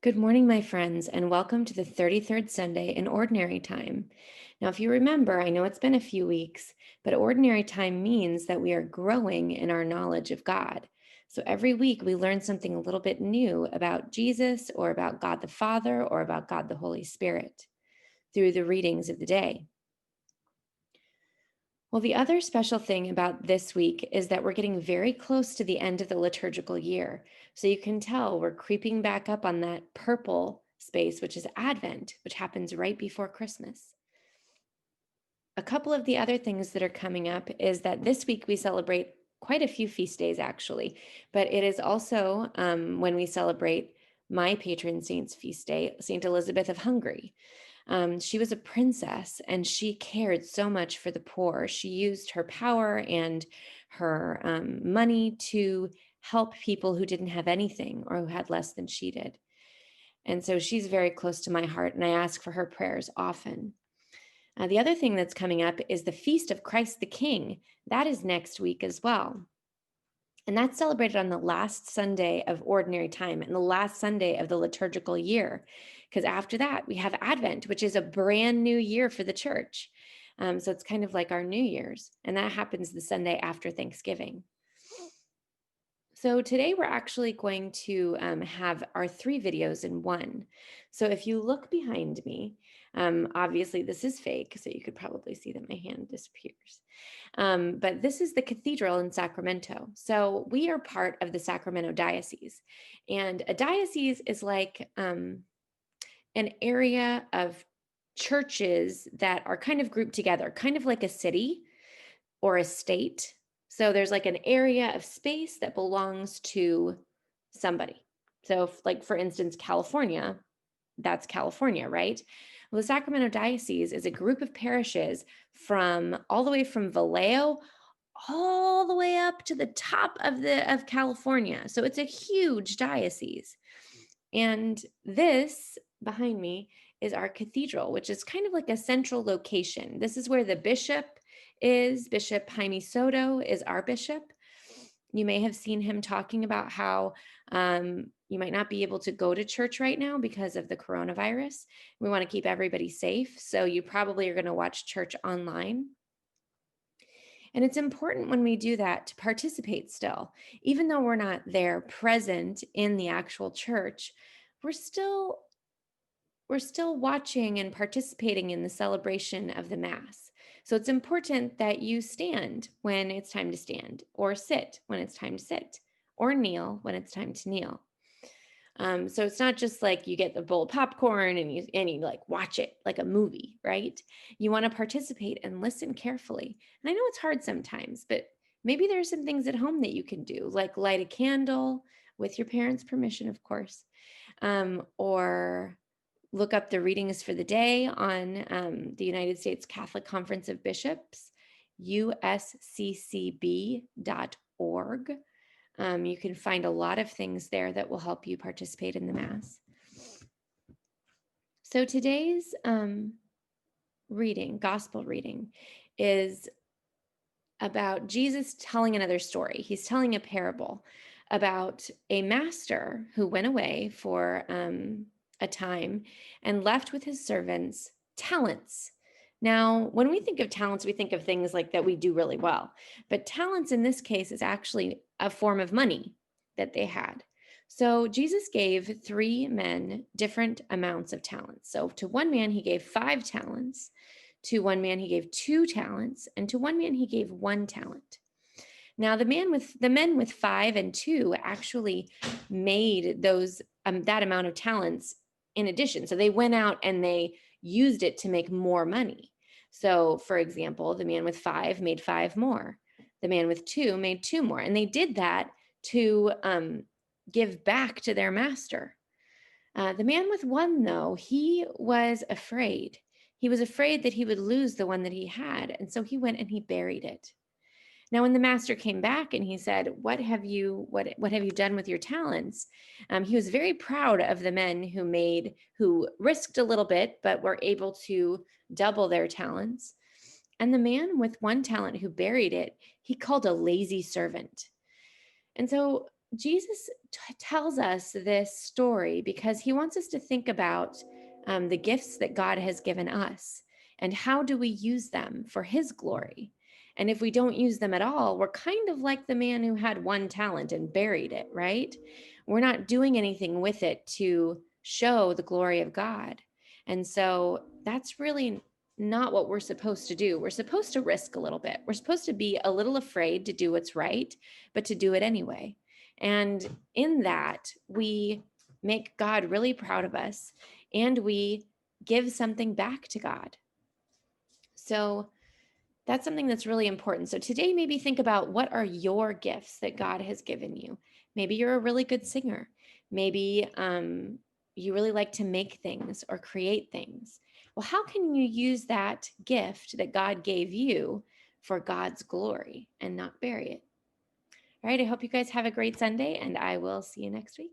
Good morning, my friends, and welcome to the 33rd Sunday in Ordinary Time. Now, if you remember, I know it's been a few weeks, but Ordinary Time means that we are growing in our knowledge of God. So every week we learn something a little bit new about Jesus or about God the Father or about God the Holy Spirit through the readings of the day. Well, the other special thing about this week is that we're getting very close to the end of the liturgical year. So you can tell we're creeping back up on that purple space, which is Advent, which happens right before Christmas. A couple of the other things that are coming up is that this week we celebrate quite a few feast days, actually, but it is also when we celebrate my patron saint's feast day, Saint Elizabeth of Hungary. She was a princess and she cared so much for the poor. She used her power and her money to help people who didn't have anything or who had less than she did. And so she's very close to my heart, and I ask for her prayers often. The other thing that's coming up is the Feast of Christ the King. That is next week as well. And that's celebrated on the last Sunday of Ordinary Time and the last Sunday of the liturgical year. Because after that, we have Advent, which is a brand new year for the church. So it's kind of like our New Year's. And that happens the Sunday after Thanksgiving. So today we're actually going to have our three videos in one. So if you look behind me, obviously this is fake, so you could probably see that my hand disappears. But this is the cathedral in Sacramento. So we are part of the Sacramento Diocese. And a diocese is like an area of churches that are kind of grouped together, kind of like a city or a state. So there's like an area of space that belongs to somebody. So, like for instance, California, that's California, right? Well, the Sacramento Diocese is a group of parishes from all the way from Vallejo all the way up to the top of California. So it's a huge diocese. And this behind me is our cathedral, which is kind of like a central location. This is where the bishop is. Bishop Jaime Soto is our bishop. You may have seen him talking about how you might not be able to go to church right now because of the coronavirus. We want to keep everybody safe. So you probably are going to watch church online. And it's important when we do that to participate still. Even though we're not there present in the actual church, we're still we're still watching and participating in the celebration of the Mass. So it's important that you stand when it's time to stand, or sit when it's time to sit, or kneel when it's time to kneel. So it's not just like you get the bowl of popcorn and you like watch it like a movie, right? You want to participate and listen carefully. And I know it's hard sometimes, but maybe there are some things at home that you can do, like light a candle with your parents' permission, of course, or look up the readings for the day on the United States Catholic Conference of Bishops, usccb.org. You can find a lot of things there that will help you participate in the Mass. So today's gospel reading, is about Jesus telling another story. He's telling a parable about a master who went away for a time and left with his servants talents. Now, when we think of talents, we think of things like that we do really well. But talents in this case is actually a form of money that they had. So Jesus gave three men different amounts of talents. So to one man, he gave 5 talents. To one man, he gave 2 talents. And to one man, he gave 1 talent. Now, the men with 5 and 2 actually made that amount of talents in addition. So they went out and they used it to make more money. So, for example, the man with 5 made 5 more. The man with 2 made 2 more. And they did that to give back to their master. The man with 1, though, he was afraid. He was afraid that he would lose the one that he had. And so he went and he buried it. Now, when the master came back and he said, what have you done with your talents? He was very proud of the men who risked a little bit, but were able to double their talents. And the man with 1 talent who buried it, he called a lazy servant. And so Jesus tells us this story because he wants us to think about the gifts that God has given us and how do we use them for his glory. And if we don't use them at all, we're kind of like the man who had one talent and buried it, right? We're not doing anything with it to show the glory of God. And so that's really not what we're supposed to do. We're supposed to risk a little bit. We're supposed to be a little afraid to do what's right, but to do it anyway. And in that, we make God really proud of us and we give something back to God. So that's something that's really important. So today, maybe think about what are your gifts that God has given you. Maybe you're a really good singer. Maybe you really like to make things or create things. Well, how can you use that gift that God gave you for God's glory and not bury it? All right. I hope you guys have a great Sunday, and I will see you next week.